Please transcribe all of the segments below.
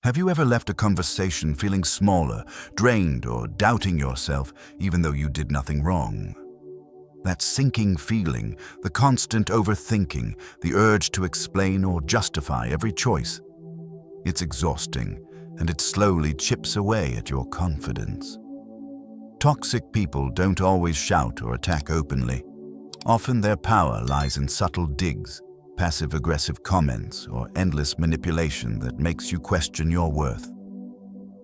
Have you ever left a conversation feeling smaller, drained, or doubting yourself even though you did nothing wrong? That sinking feeling, the constant overthinking, the urge to explain or justify every choice. It's exhausting, and it slowly chips away at your confidence. Toxic people don't always shout or attack openly. Often their power lies in subtle digs, passive-aggressive comments, or endless manipulation that makes you question your worth.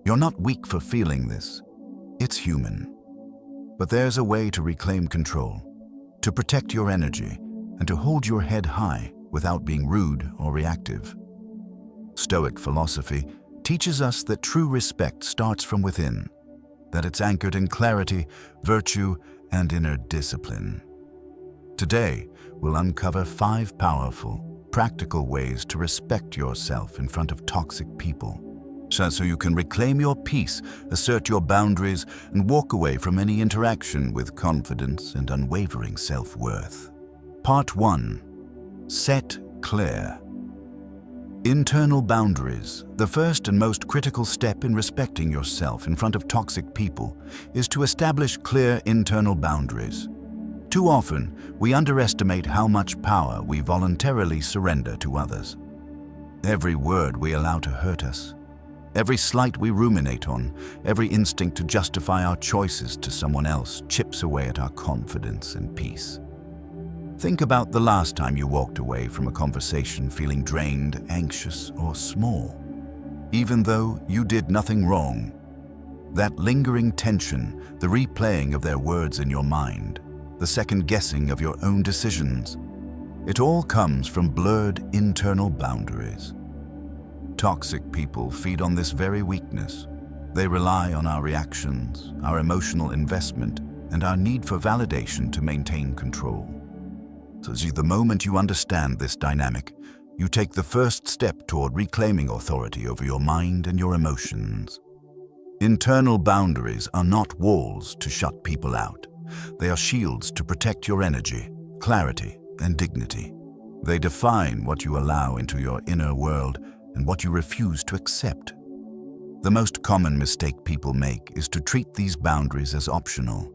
You're not weak for feeling this. It's human. But there's a way to reclaim control, to protect your energy, and to hold your head high without being rude or reactive. Stoic philosophy teaches us that true respect starts from within, that it's anchored in clarity, virtue, and inner discipline. Today, we'll uncover 5 powerful, practical ways to respect yourself in front of toxic people, so you can reclaim your peace, assert your boundaries, and walk away from any interaction with confidence and unwavering self-worth. Part 1. Set clear. Internal boundaries. The first and most critical step in respecting yourself in front of toxic people is to establish clear internal boundaries. Too often, we underestimate how much power we voluntarily surrender to others. Every word we allow to hurt us, every slight we ruminate on, every instinct to justify our choices to someone else chips away at our confidence and peace. Think about the last time you walked away from a conversation feeling drained, anxious, or small. Even though you did nothing wrong, that lingering tension, the replaying of their words in your mind, the second-guessing of your own decisions, it all comes from blurred internal boundaries. Toxic people feed on this very weakness. They rely on our reactions, our emotional investment, and our need for validation to maintain control. So the moment you understand this dynamic, you take the first step toward reclaiming authority over your mind and your emotions. Internal boundaries are not walls to shut people out. They are shields to protect your energy, clarity, and dignity. They define what you allow into your inner world and what you refuse to accept. The most common mistake people make is to treat these boundaries as optional.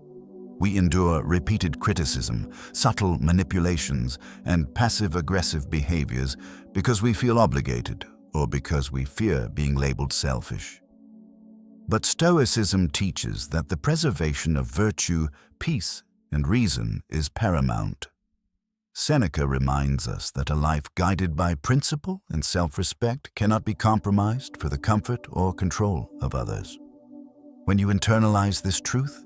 We endure repeated criticism, subtle manipulations, and passive-aggressive behaviors because we feel obligated or because we fear being labeled selfish. But Stoicism teaches that the preservation of virtue, peace, and reason is paramount. Seneca reminds us that a life guided by principle and self-respect cannot be compromised for the comfort or control of others. When you internalize this truth,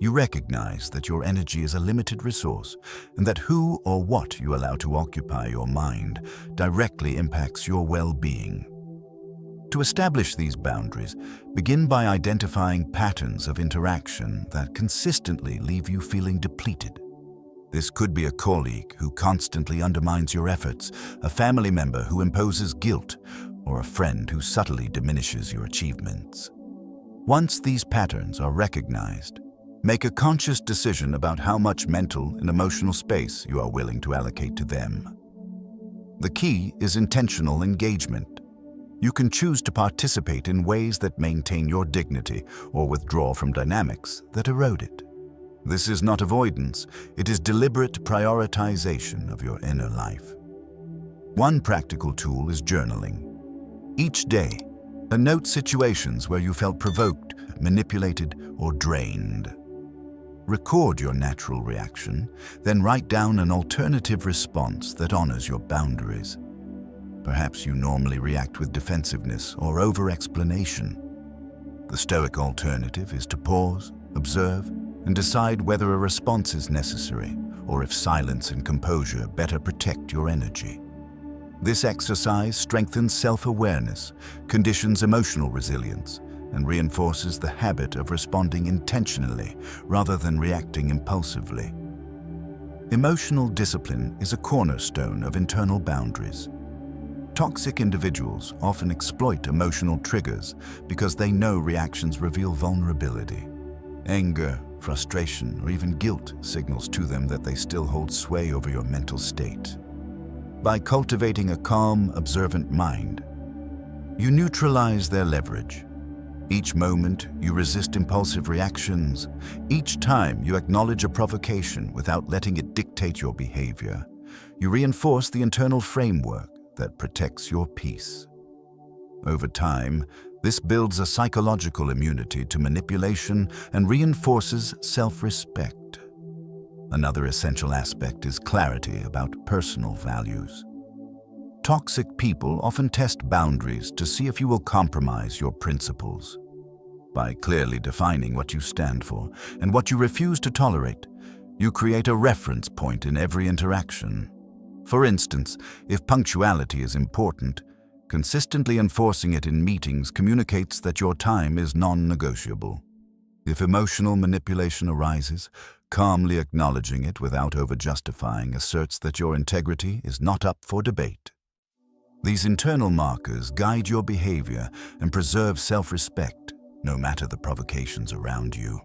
you recognize that your energy is a limited resource and that who or what you allow to occupy your mind directly impacts your well-being. To establish these boundaries, begin by identifying patterns of interaction that consistently leave you feeling depleted. This could be a colleague who constantly undermines your efforts, a family member who imposes guilt, or a friend who subtly diminishes your achievements. Once these patterns are recognized, make a conscious decision about how much mental and emotional space you are willing to allocate to them. The key is intentional engagement. You can choose to participate in ways that maintain your dignity or withdraw from dynamics that erode it. This is not avoidance, it is deliberate prioritization of your inner life. One practical tool is journaling. Each day, note situations where you felt provoked, manipulated, or drained. Record your natural reaction, then write down an alternative response that honors your boundaries. Perhaps you normally react with defensiveness or over-explanation. The Stoic alternative is to pause, observe, and decide whether a response is necessary or if silence and composure better protect your energy. This exercise strengthens self-awareness, conditions emotional resilience, and reinforces the habit of responding intentionally rather than reacting impulsively. Emotional discipline is a cornerstone of internal boundaries. Toxic individuals often exploit emotional triggers because they know reactions reveal vulnerability. Anger, frustration, or even guilt signals to them that they still hold sway over your mental state. By cultivating a calm, observant mind, You neutralize their leverage. Each moment, you resist impulsive reactions. Each time, you acknowledge a provocation without letting it dictate your behavior. You reinforce the internal framework that protects your peace. Over time, this builds a psychological immunity to manipulation and reinforces self-respect. Another essential aspect is clarity about personal values. Toxic people often test boundaries to see if you will compromise your principles. By clearly defining what you stand for and what you refuse to tolerate, you create a reference point in every interaction. For instance, if punctuality is important, consistently enforcing it in meetings communicates that your time is non-negotiable. If emotional manipulation arises, calmly acknowledging it without over-justifying asserts that your integrity is not up for debate. These internal markers guide your behavior and preserve self-respect, no matter the provocations around you.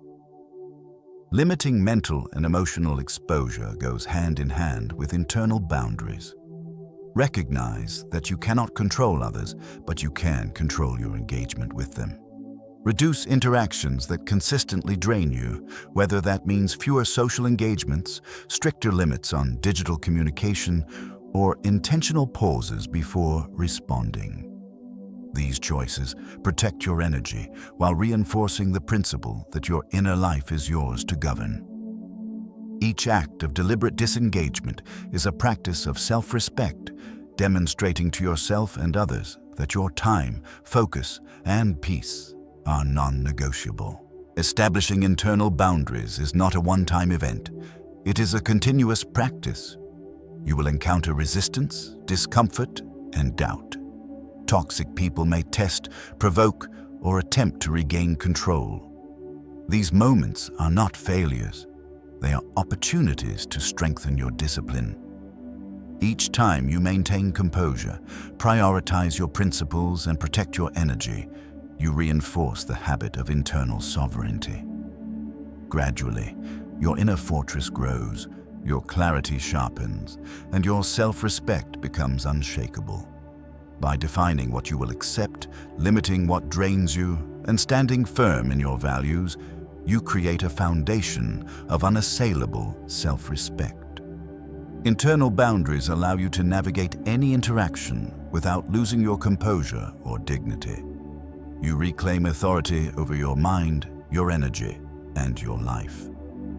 Limiting mental and emotional exposure goes hand in hand with internal boundaries. Recognize that you cannot control others, but you can control your engagement with them. Reduce interactions that consistently drain you, whether that means fewer social engagements, stricter limits on digital communication, or intentional pauses before responding. These choices protect your energy while reinforcing the principle that your inner life is yours to govern. Each act of deliberate disengagement is a practice of self-respect, demonstrating to yourself and others that your time, focus, and peace are non-negotiable. Establishing internal boundaries is not a one-time event. It is a continuous practice. You will encounter resistance, discomfort, and doubt. Toxic people may test, provoke, or attempt to regain control. These moments are not failures. They are opportunities to strengthen your discipline. Each time you maintain composure, prioritize your principles, and protect your energy, you reinforce the habit of internal sovereignty. Gradually, your inner fortress grows, your clarity sharpens, and your self-respect becomes unshakable. By defining what you will accept, limiting what drains you, and standing firm in your values, you create a foundation of unassailable self-respect. Internal boundaries allow you to navigate any interaction without losing your composure or dignity. You reclaim authority over your mind, your energy, and your life.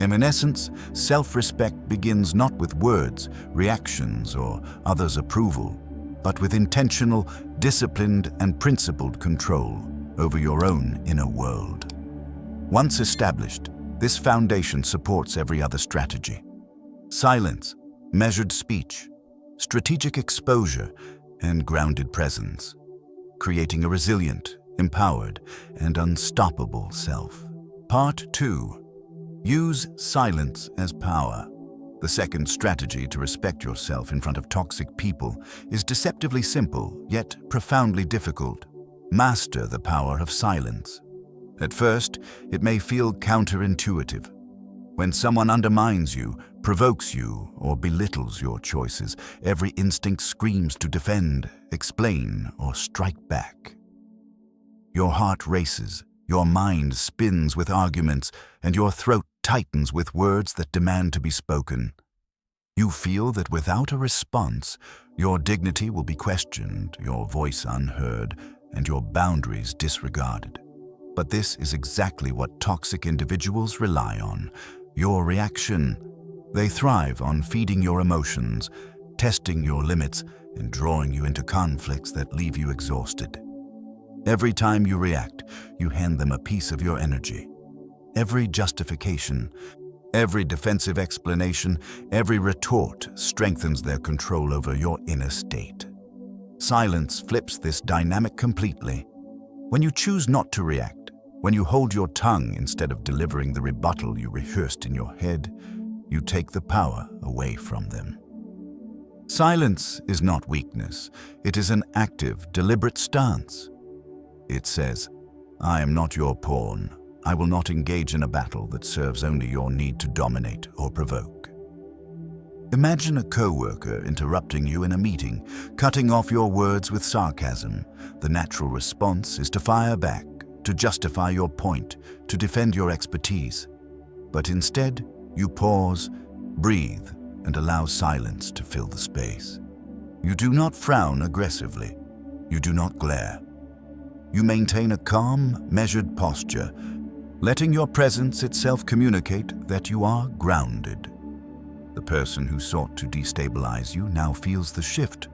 And in essence, self-respect begins not with words, reactions, or others' approval, but with intentional, disciplined, and principled control over your own inner world. Once established, this foundation supports every other strategy. Silence, measured speech, strategic exposure, and grounded presence, creating a resilient, empowered, and unstoppable self. Part 2. Use silence as power. The second strategy to respect yourself in front of toxic people is deceptively simple, yet profoundly difficult. Master the power of silence. At first, it may feel counterintuitive. When someone undermines you, provokes you, or belittles your choices, every instinct screams to defend, explain, or strike back. Your heart races, your mind spins with arguments, and your throat tightens with words that demand to be spoken. You feel that without a response, your dignity will be questioned, your voice unheard, and your boundaries disregarded. But this is exactly what toxic individuals rely on, your reaction. They thrive on feeding your emotions, testing your limits, and drawing you into conflicts that leave you exhausted. Every time you react, you hand them a piece of your energy. Every justification, every defensive explanation, every retort strengthens their control over your inner state. Silence flips this dynamic completely. When you choose not to react, when you hold your tongue instead of delivering the rebuttal you rehearsed in your head, you take the power away from them. Silence is not weakness. It is an active, deliberate stance. It says, "I am not your pawn. I will not engage in a battle that serves only your need to dominate or provoke." Imagine a coworker interrupting you in a meeting, cutting off your words with sarcasm. The natural response is to fire back, to justify your point, to defend your expertise. But instead, you pause, breathe, and allow silence to fill the space. You do not frown aggressively. You do not glare. You maintain a calm, measured posture, letting your presence itself communicate that you are grounded. The person who sought to destabilize you now feels the shift.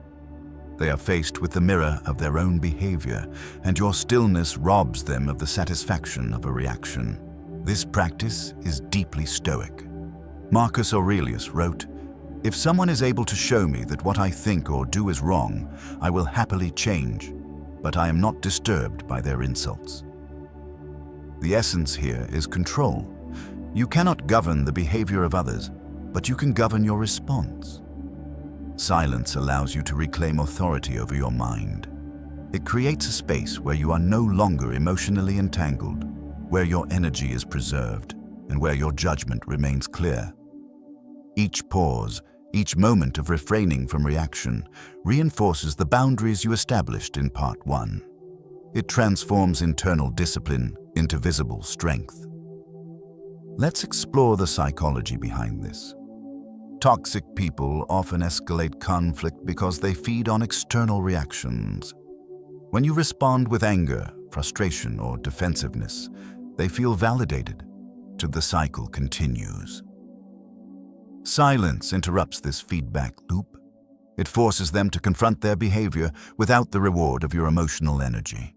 They are faced with the mirror of their own behavior, and your stillness robs them of the satisfaction of a reaction. This practice is deeply Stoic. Marcus Aurelius wrote, "If someone is able to show me that what I think or do is wrong, I will happily change, but I am not disturbed by their insults." The essence here is control. You cannot govern the behavior of others, but you can govern your response. Silence allows you to reclaim authority over your mind. It creates a space where you are no longer emotionally entangled, where your energy is preserved, and where your judgment remains clear. Each pause, each moment of refraining from reaction, reinforces the boundaries you established in Part 1. It transforms internal discipline into visible strength. Let's explore the psychology behind this. Toxic people often escalate conflict because they feed on external reactions. When you respond with anger, frustration, or defensiveness, they feel validated, till the cycle continues. Silence interrupts this feedback loop. It forces them to confront their behavior without the reward of your emotional energy.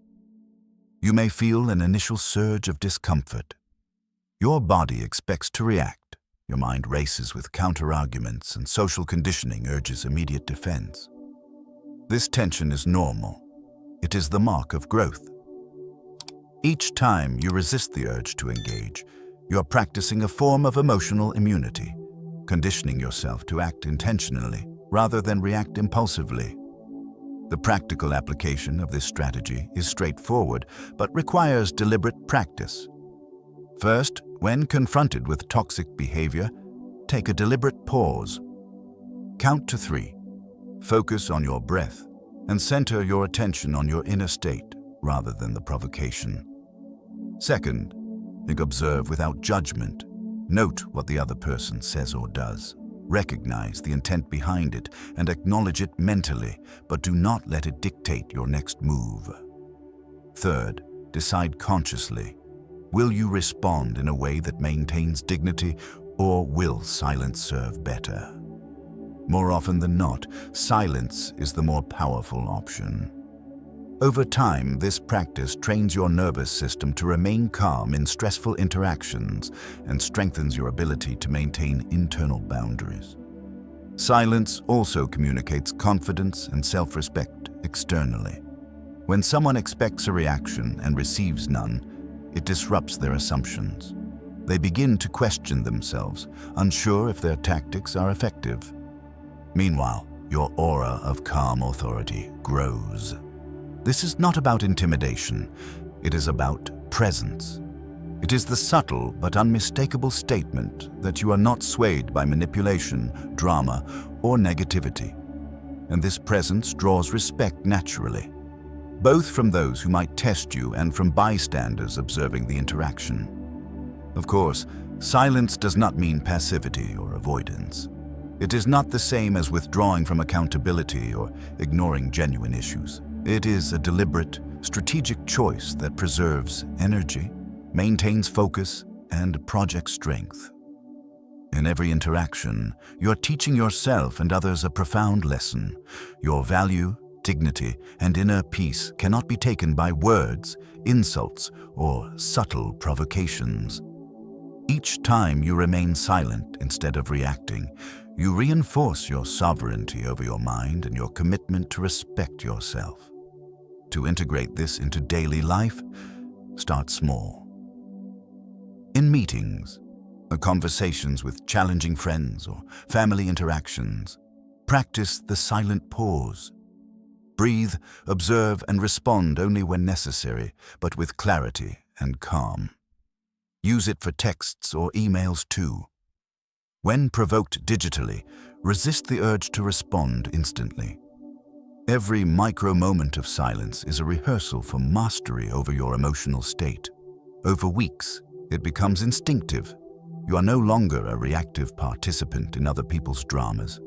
You may feel an initial surge of discomfort. Your body expects to react. Your mind races with counter-arguments, and social conditioning urges immediate defense. This tension is normal. It is the mark of growth. Each time you resist the urge to engage, you are practicing a form of emotional immunity, conditioning yourself to act intentionally rather than react impulsively. The practical application of this strategy is straightforward, but requires deliberate practice. First, when confronted with toxic behavior, take a deliberate pause. Count to 3. Focus on your breath and center your attention on your inner state rather than the provocation. Second, observe without judgment. Note what the other person says or does. Recognize the intent behind it and acknowledge it mentally, but do not let it dictate your next move. Third, decide consciously. Will you respond in a way that maintains dignity, or will silence serve better? More often than not, silence is the more powerful option. Over time, this practice trains your nervous system to remain calm in stressful interactions and strengthens your ability to maintain internal boundaries. Silence also communicates confidence and self-respect externally. When someone expects a reaction and receives none, it disrupts their assumptions. They begin to question themselves, unsure if their tactics are effective. Meanwhile, your aura of calm authority grows. This is not about intimidation. It is about presence. It is the subtle but unmistakable statement that you are not swayed by manipulation, drama, or negativity. And this presence draws respect naturally, both from those who might test you and from bystanders observing the interaction. Of course, silence does not mean passivity or avoidance. It is not the same as withdrawing from accountability or ignoring genuine issues. It is a deliberate, strategic choice that preserves energy, maintains focus, and projects strength. In every interaction, you're teaching yourself and others a profound lesson. Your value, dignity, and inner peace cannot be taken by words, insults, or subtle provocations. Each time you remain silent instead of reacting, you reinforce your sovereignty over your mind and your commitment to respect yourself. To integrate this into daily life, start small. In meetings, or conversations with challenging friends or family interactions, practice the silent pause. Breathe, observe, and respond only when necessary, but with clarity and calm. Use it for texts or emails too. When provoked digitally, Resist the urge to respond instantly. Every micro moment of silence is a rehearsal for mastery over your emotional state. Over weeks, it becomes instinctive. You are no longer a reactive participant in other people's dramas.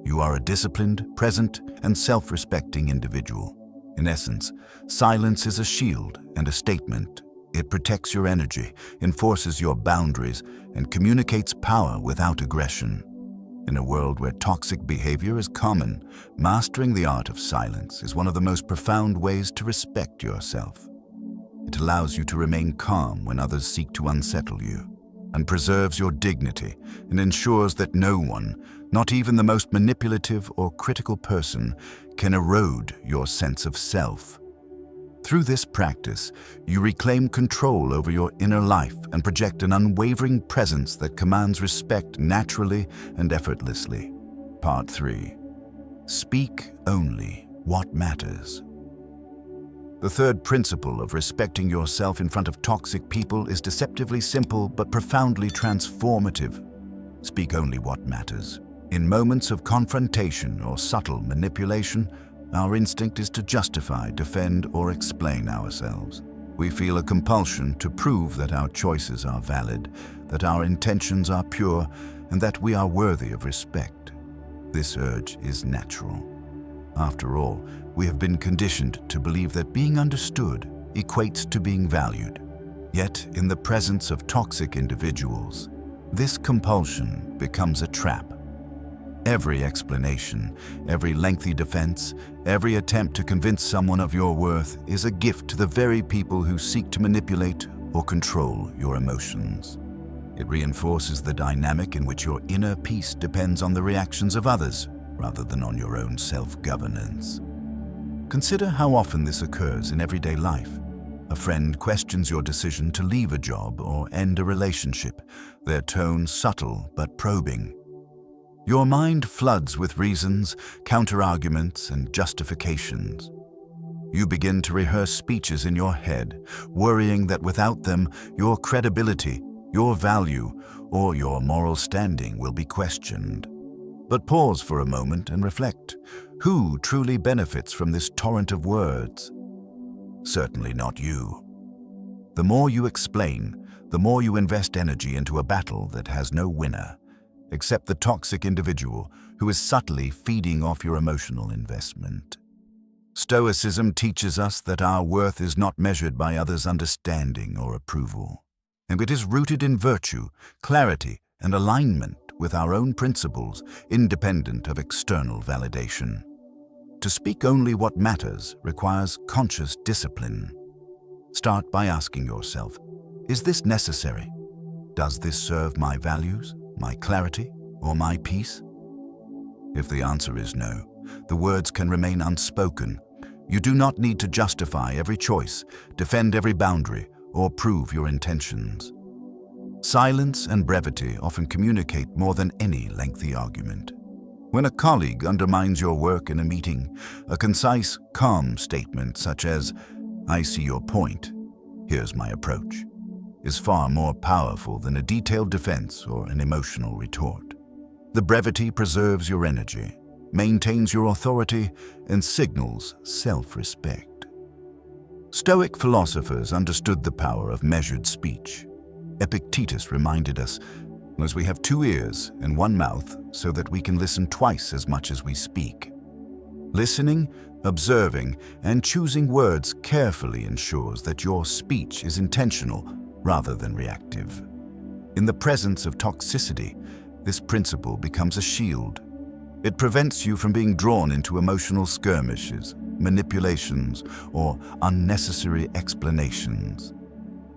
You are a disciplined, present, and self-respecting individual. In essence, silence is a shield and a statement. It protects your energy, enforces your boundaries, and communicates power without aggression. In a world where toxic behavior is common, mastering the art of silence is one of the most profound ways to respect yourself. It allows you to remain calm when others seek to unsettle you, and preserves your dignity and ensures that no one, not even the most manipulative or critical person, can erode your sense of self. Through this practice, you reclaim control over your inner life and project an unwavering presence that commands respect naturally and effortlessly. Part 3. Speak only what matters. The third principle of respecting yourself in front of toxic people is deceptively simple but profoundly transformative. Speak only what matters. In moments of confrontation or subtle manipulation, our instinct is to justify, defend, or explain ourselves. We feel a compulsion to prove that our choices are valid, that our intentions are pure, and that we are worthy of respect. This urge is natural. After all, we have been conditioned to believe that being understood equates to being valued. Yet, in the presence of toxic individuals, this compulsion becomes a trap. Every explanation, every lengthy defense, every attempt to convince someone of your worth is a gift to the very people who seek to manipulate or control your emotions. It reinforces the dynamic in which your inner peace depends on the reactions of others rather than on your own self-governance. Consider how often this occurs in everyday life. A friend questions your decision to leave a job or end a relationship, their tone subtle but probing. Your mind floods with reasons, counter-arguments, and justifications. You begin to rehearse speeches in your head, worrying that without them, your credibility, your value, or your moral standing will be questioned. But pause for a moment and reflect. Who truly benefits from this torrent of words? Certainly not you. The more you explain, the more you invest energy into a battle that has no winner, except the toxic individual who is subtly feeding off your emotional investment. Stoicism teaches us that our worth is not measured by others' understanding or approval, and it is rooted in virtue, clarity, and alignment with our own principles, independent of external validation. To speak only what matters requires conscious discipline. Start by asking yourself, is this necessary? Does this serve my values, my clarity, or my peace? If the answer is no, the words can remain unspoken. You do not need to justify every choice, defend every boundary, or prove your intentions. Silence and brevity often communicate more than any lengthy argument. When a colleague undermines your work in a meeting, a concise, calm statement such as, "I see your point, here's my approach," is far more powerful than a detailed defense or an emotional retort. The brevity preserves your energy, maintains your authority, and signals self-respect. Stoic philosophers understood the power of measured speech. Epictetus reminded us, as we have 2 ears and 1 mouth so that we can listen twice as much as we speak. Listening, observing, and choosing words carefully ensures that your speech is intentional rather than reactive. In the presence of toxicity, this principle becomes a shield. It prevents you from being drawn into emotional skirmishes, manipulations, or unnecessary explanations.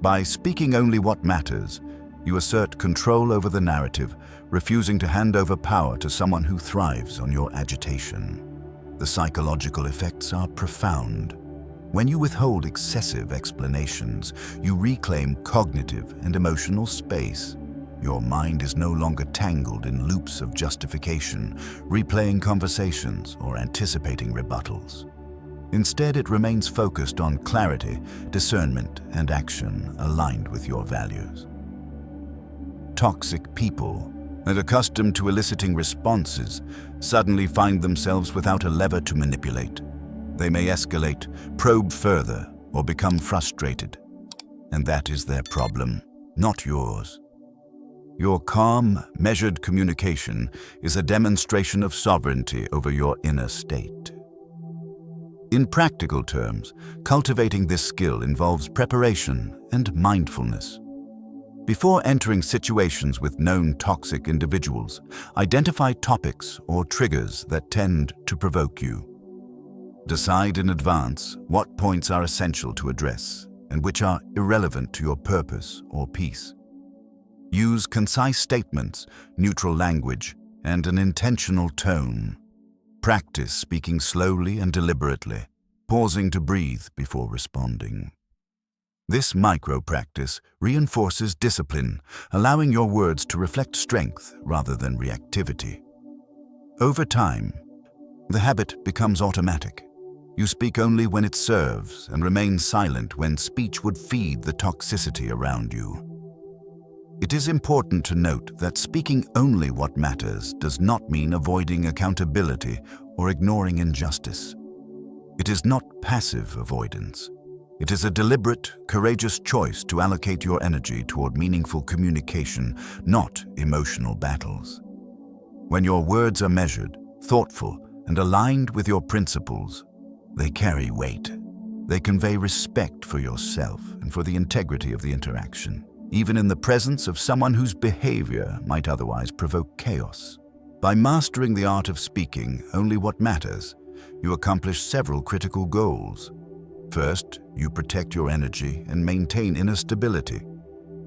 By speaking only what matters, you assert control over the narrative, refusing to hand over power to someone who thrives on your agitation. The psychological effects are profound. When you withhold excessive explanations, you reclaim cognitive and emotional space. Your mind is no longer tangled in loops of justification, replaying conversations or anticipating rebuttals. Instead, it remains focused on clarity, discernment, and action aligned with your values. Toxic people and accustomed to eliciting responses, suddenly find themselves without a lever to manipulate. They may escalate, probe further, or become frustrated. And that is their problem, not yours. Your calm, measured communication is a demonstration of sovereignty over your inner state. In practical terms, cultivating this skill involves preparation and mindfulness. Before entering situations with known toxic individuals, identify topics or triggers that tend to provoke you. Decide in advance what points are essential to address and which are irrelevant to your purpose or peace. Use concise statements, neutral language, and an intentional tone. Practice speaking slowly and deliberately, pausing to breathe before responding. This micro-practice reinforces discipline, allowing your words to reflect strength rather than reactivity. Over time, the habit becomes automatic. You speak only when it serves and remain silent when speech would feed the toxicity around you. It is important to note that speaking only what matters does not mean avoiding accountability or ignoring injustice. It is not passive avoidance. It is a deliberate, courageous choice to allocate your energy toward meaningful communication, not emotional battles. When your words are measured, thoughtful, and aligned with your principles, they carry weight. They convey respect for yourself and for the integrity of the interaction, even in the presence of someone whose behavior might otherwise provoke chaos. By mastering the art of speaking only what matters, you accomplish several critical goals. First, you protect your energy and maintain inner stability.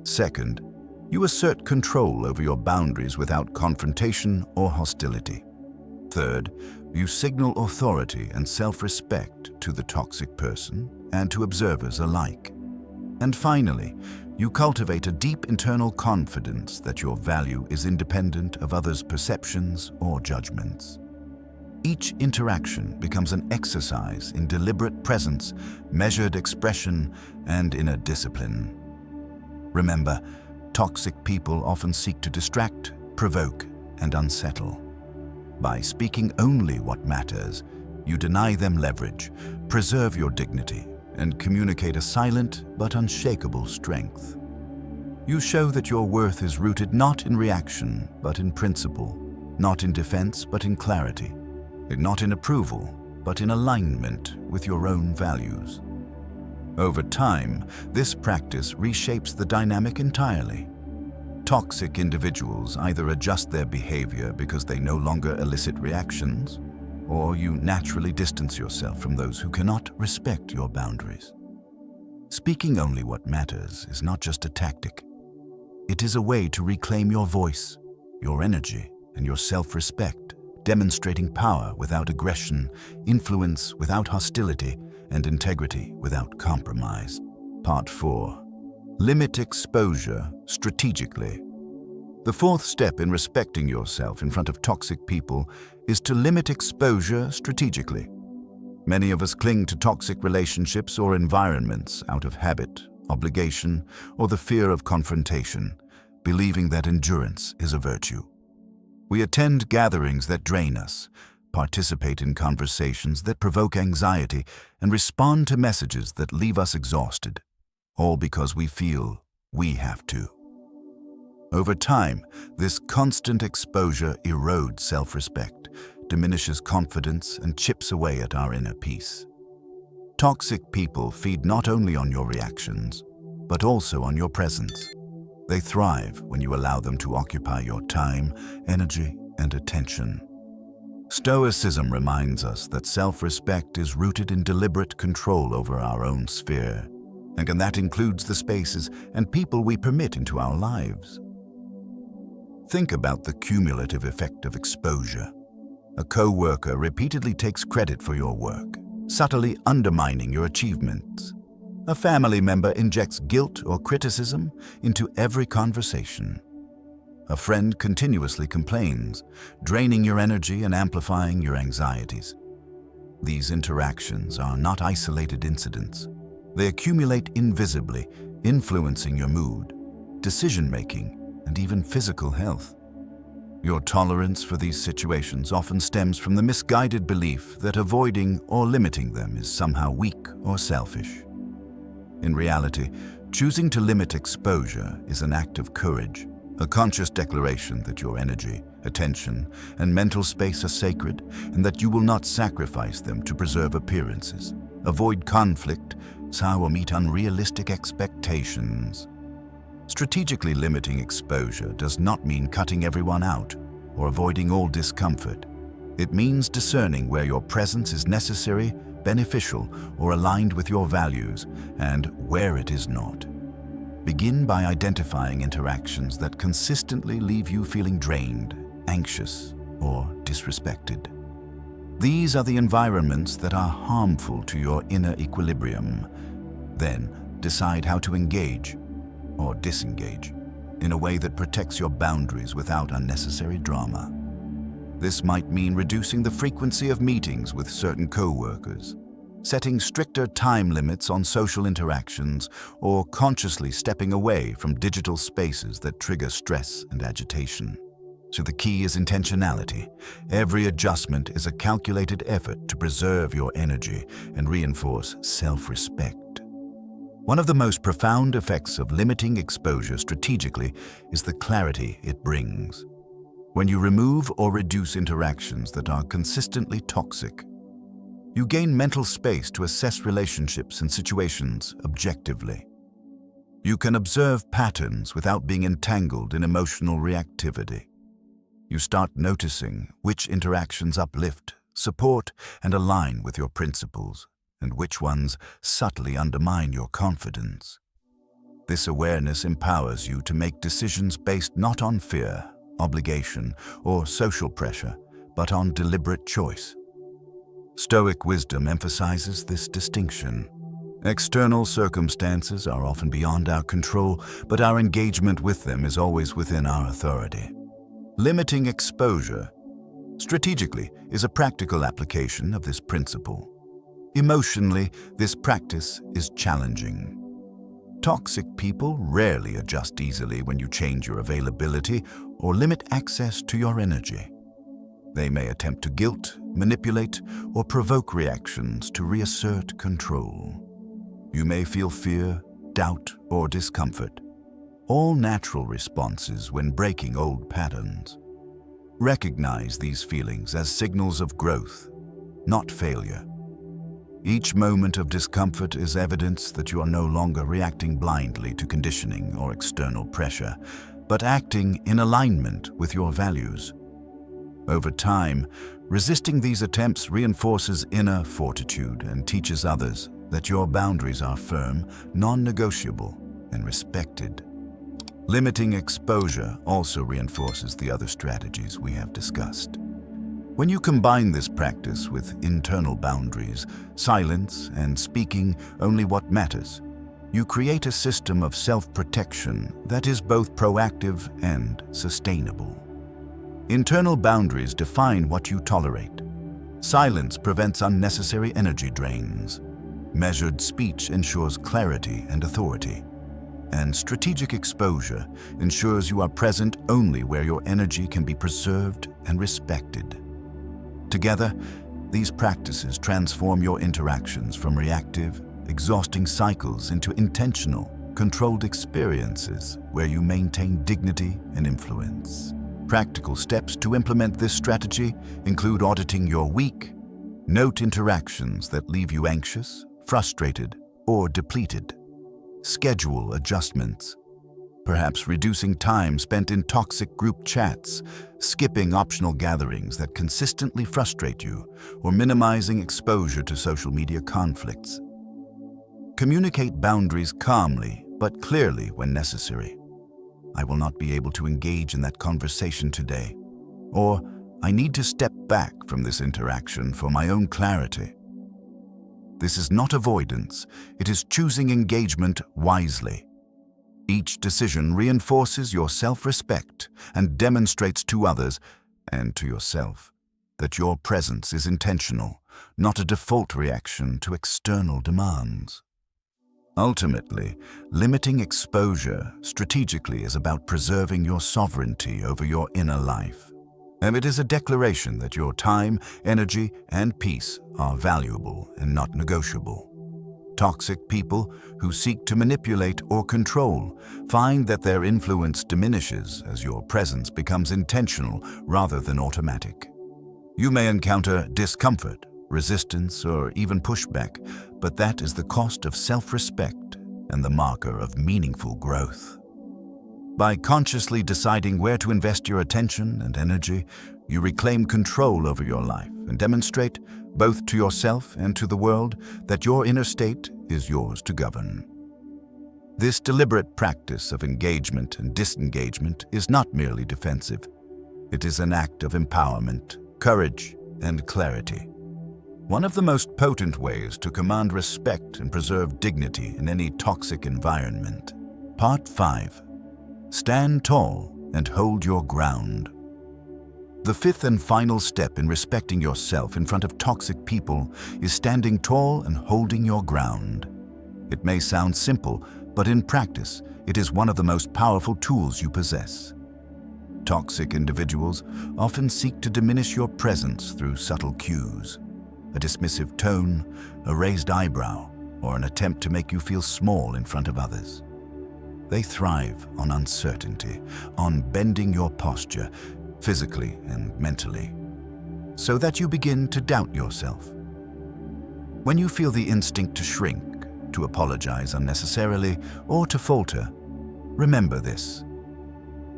Second, you assert control over your boundaries without confrontation or hostility. Third, you signal authority and self-respect to the toxic person and to observers alike. And finally, you cultivate a deep internal confidence that your value is independent of others' perceptions or judgments. Each interaction becomes an exercise in deliberate presence, measured expression, and inner discipline. Remember, toxic people often seek to distract, provoke, and unsettle. By speaking only what matters, you deny them leverage, preserve your dignity, and communicate a silent but unshakable strength. You show that your worth is rooted not in reaction, but in principle, not in defense, but in clarity, not in approval, but in alignment with your own values. Over time, this practice reshapes the dynamic entirely. Toxic individuals either adjust their behavior because they no longer elicit reactions, or you naturally distance yourself from those who cannot respect your boundaries. Speaking only what matters is not just a tactic. It is a way to reclaim your voice, your energy, and your self-respect, demonstrating power without aggression, influence without hostility, and integrity without compromise. Part 4. Limit exposure strategically. The fourth step in respecting yourself in front of toxic people is to limit exposure strategically. Many of us cling to toxic relationships or environments out of habit, obligation, or the fear of confrontation, believing that endurance is a virtue. We attend gatherings that drain us, participate in conversations that provoke anxiety, and respond to messages that leave us exhausted, all because we feel we have to. Over time, this constant exposure erodes self-respect, diminishes confidence, and chips away at our inner peace. Toxic people feed not only on your reactions, but also on your presence. They thrive when you allow them to occupy your time, energy, and attention. Stoicism reminds us that self-respect is rooted in deliberate control over our own sphere, and that includes the spaces and people we permit into our lives. Think about the cumulative effect of exposure. A co-worker repeatedly takes credit for your work, subtly undermining your achievements. A family member injects guilt or criticism into every conversation. A friend continuously complains, draining your energy and amplifying your anxieties. These interactions are not isolated incidents. They accumulate invisibly, influencing your mood, decision-making, and even physical health. Your tolerance for these situations often stems from the misguided belief that avoiding or limiting them is somehow weak or selfish. In reality, choosing to limit exposure is an act of courage, a conscious declaration that your energy, attention, and mental space are sacred and that you will not sacrifice them to preserve appearances, avoid conflict, or meet unrealistic expectations. Strategically limiting exposure does not mean cutting everyone out or avoiding all discomfort. It means discerning where your presence is necessary, beneficial, or aligned with your values, and where it is not. Begin by identifying interactions that consistently leave you feeling drained, anxious, or disrespected. These are the environments that are harmful to your inner equilibrium. Then, decide how to engage or disengage in a way that protects your boundaries without unnecessary drama. This might mean reducing the frequency of meetings with certain co-workers, setting stricter time limits on social interactions, or consciously stepping away from digital spaces that trigger stress and agitation. So the key is intentionality. Every adjustment is a calculated effort to preserve your energy and reinforce self-respect. One of the most profound effects of limiting exposure strategically is the clarity it brings. When you remove or reduce interactions that are consistently toxic, you gain mental space to assess relationships and situations objectively. You can observe patterns without being entangled in emotional reactivity. You start noticing which interactions uplift, support, and align with your principles, and which ones subtly undermine your confidence. This awareness empowers you to make decisions based not on fear, obligation, or social pressure, but on deliberate choice. Stoic wisdom emphasizes this distinction. External circumstances are often beyond our control, but our engagement with them is always within our authority. Limiting exposure strategically is a practical application of this principle. Emotionally, this practice is challenging. Toxic people rarely adjust easily when you change your availability or limit access to your energy. They may attempt to guilt, manipulate, or provoke reactions to reassert control. You may feel fear, doubt, or discomfort, all natural responses when breaking old patterns. Recognize these feelings as signals of growth, not failure. Each moment of discomfort is evidence that you are no longer reacting blindly to conditioning or external pressure, but acting in alignment with your values. Over time, resisting these attempts reinforces inner fortitude and teaches others that your boundaries are firm, non-negotiable, and respected. Limiting exposure also reinforces the other strategies we have discussed. When you combine this practice with internal boundaries, silence, and speaking only what matters, you create a system of self-protection that is both proactive and sustainable. Internal boundaries define what you tolerate. Silence prevents unnecessary energy drains. Measured speech ensures clarity and authority. And strategic exposure ensures you are present only where your energy can be preserved and respected. Together, these practices transform your interactions from reactive, exhausting cycles into intentional, controlled experiences where you maintain dignity and influence. Practical steps to implement this strategy include auditing your week. Note interactions that leave you anxious, frustrated, or depleted. Schedule adjustments, perhaps reducing time spent in toxic group chats, skipping optional gatherings that consistently frustrate you, or minimizing exposure to social media conflicts. Communicate boundaries calmly but clearly when necessary. I will not be able to engage in that conversation today, or I need to step back from this interaction for my own clarity. This is not avoidance, it is choosing engagement wisely. Each decision reinforces your self-respect and demonstrates to others and to yourself that your presence is intentional, not a default reaction to external demands. Ultimately, limiting exposure strategically is about preserving your sovereignty over your inner life and it is a declaration that your time, energy, and peace are valuable and not negotiable. Toxic people who seek to manipulate or control find that their influence diminishes as your presence becomes intentional rather than automatic. You may encounter discomfort, resistance, or even pushback, but that is the cost of self-respect and the marker of meaningful growth. By consciously deciding where to invest your attention and energy, you reclaim control over your life and demonstrate, both to yourself and to the world, that your inner state is yours to govern. This deliberate practice of engagement and disengagement is not merely defensive. It is an act of empowerment, courage, and clarity. One of the most potent ways to command respect and preserve dignity in any toxic environment. Part 5. Stand tall and hold your ground. The fifth and final step in respecting yourself in front of toxic people is standing tall and holding your ground. It may sound simple, but in practice, it is one of the most powerful tools you possess. Toxic individuals often seek to diminish your presence through subtle cues, a dismissive tone, a raised eyebrow, or an attempt to make you feel small in front of others. They thrive on uncertainty, on bending your posture, physically and mentally, so that you begin to doubt yourself. When you feel the instinct to shrink, to apologize unnecessarily, or to falter, remember this.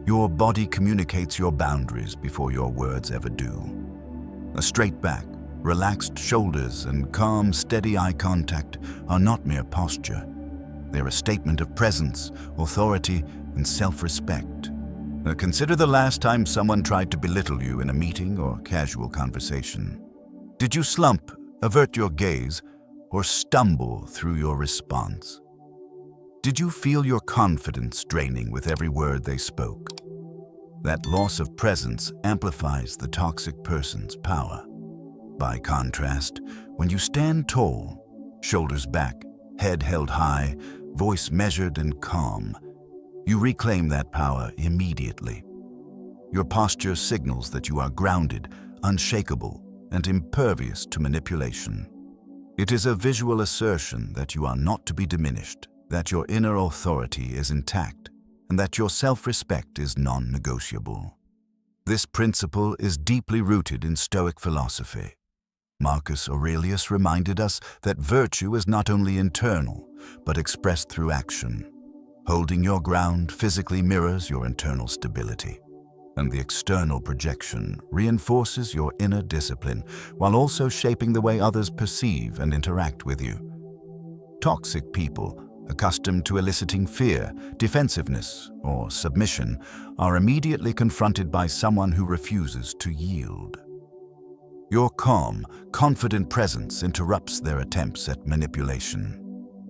Your body communicates your boundaries before your words ever do. A straight back, relaxed shoulders, and calm, steady eye contact are not mere posture. They're a statement of presence, authority, and self-respect. Consider the last time someone tried to belittle you in a meeting or casual conversation. Did you slump, avert your gaze, or stumble through your response? Did you feel your confidence draining with every word they spoke? That loss of presence amplifies the toxic person's power. By contrast, when you stand tall, shoulders back, head held high, voice measured and calm, you reclaim that power immediately. Your posture signals that you are grounded, unshakable, and impervious to manipulation. It is a visual assertion that you are not to be diminished, that your inner authority is intact, and that your self-respect is non-negotiable. This principle is deeply rooted in Stoic philosophy. Marcus Aurelius reminded us that virtue is not only internal, but expressed through action. Holding your ground physically mirrors your internal stability, and the external projection reinforces your inner discipline while also shaping the way others perceive and interact with you. Toxic people, accustomed to eliciting fear, defensiveness, or submission, are immediately confronted by someone who refuses to yield. Your calm, confident presence interrupts their attempts at manipulation.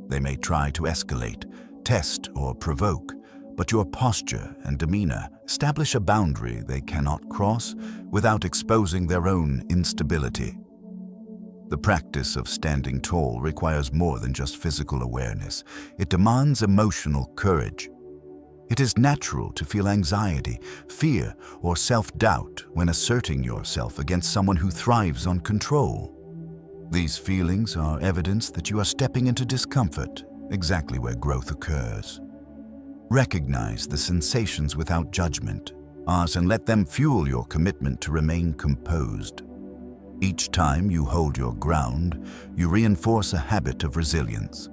They may try to escalate, test, or provoke, but your posture and demeanor establish a boundary they cannot cross without exposing their own instability. The practice of standing tall requires more than just physical awareness. It demands emotional courage. It is natural to feel anxiety, fear, or self-doubt when asserting yourself against someone who thrives on control. These feelings are evidence that you are stepping into discomfort, exactly where growth occurs. Recognize the sensations without judgment, and let them fuel your commitment to remain composed. Each time you hold your ground, you reinforce a habit of resilience.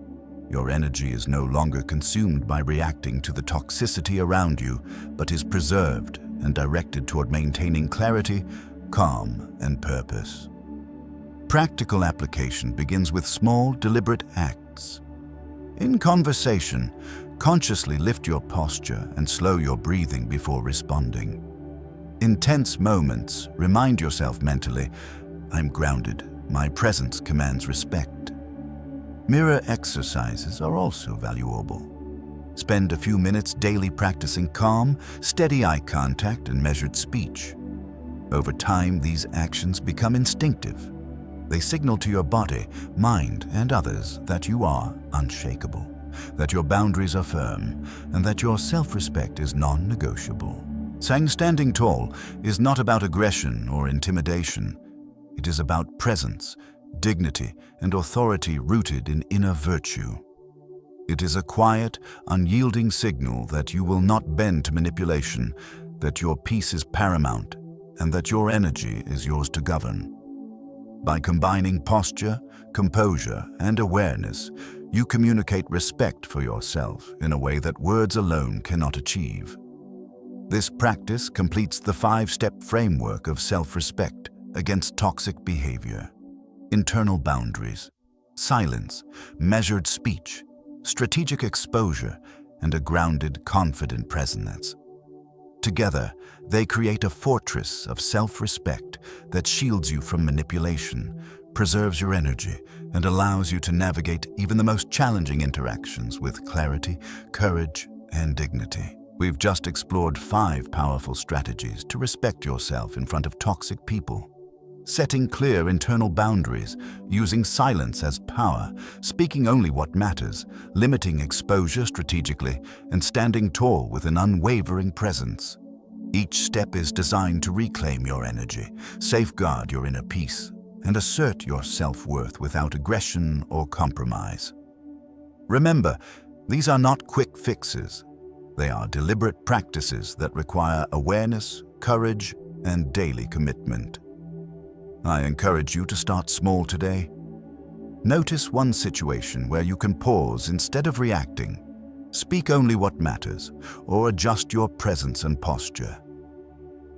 Your energy is no longer consumed by reacting to the toxicity around you, but is preserved and directed toward maintaining clarity, calm, and purpose. Practical application begins with small, deliberate acts. In conversation, consciously lift your posture and slow your breathing before responding. In tense moments, remind yourself mentally, "I'm grounded. My presence commands respect." Mirror exercises are also valuable. Spend a few minutes daily practicing calm, steady eye contact and measured speech. Over time, these actions become instinctive. They signal to your body, mind, and others that you are unshakable, that your boundaries are firm, and that your self-respect is non-negotiable. Standing tall is not about aggression or intimidation. It is about presence, dignity, and authority rooted in inner virtue. It is a quiet, unyielding signal that you will not bend to manipulation, that your peace is paramount, and that your energy is yours to govern. By combining posture, composure, and awareness, you communicate respect for yourself in a way that words alone cannot achieve. This practice completes the 5-step framework of self-respect against toxic behavior: internal boundaries, silence, measured speech, strategic exposure, and a grounded, confident presence. Together, they create a fortress of self-respect that shields you from manipulation, preserves your energy, and allows you to navigate even the most challenging interactions with clarity, courage, and dignity. We've just explored 5 powerful strategies to respect yourself in front of toxic people. Setting clear internal boundaries, using silence as power, speaking only what matters, limiting exposure strategically, and standing tall with an unwavering presence. Each step is designed to reclaim your energy, safeguard your inner peace, and assert your self-worth without aggression or compromise. Remember, these are not quick fixes. They are deliberate practices that require awareness, courage, and daily commitment. I encourage you to start small today. Notice one situation where you can pause instead of reacting, speak only what matters, or adjust your presence and posture.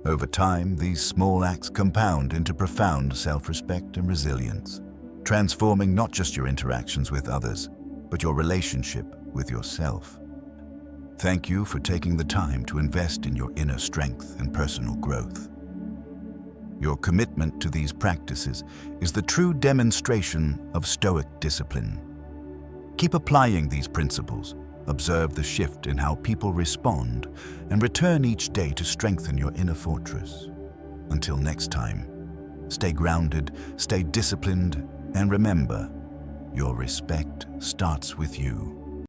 Over time, these small acts compound into profound self-respect and resilience, transforming not just your interactions with others, but your relationship with yourself. Thank you for taking the time to invest in your inner strength and personal growth. Your commitment to these practices is the true demonstration of Stoic discipline. Keep applying these principles, observe the shift in how people respond, and return each day to strengthen your inner fortress. Until next time, stay grounded, stay disciplined, and remember, your respect starts with you.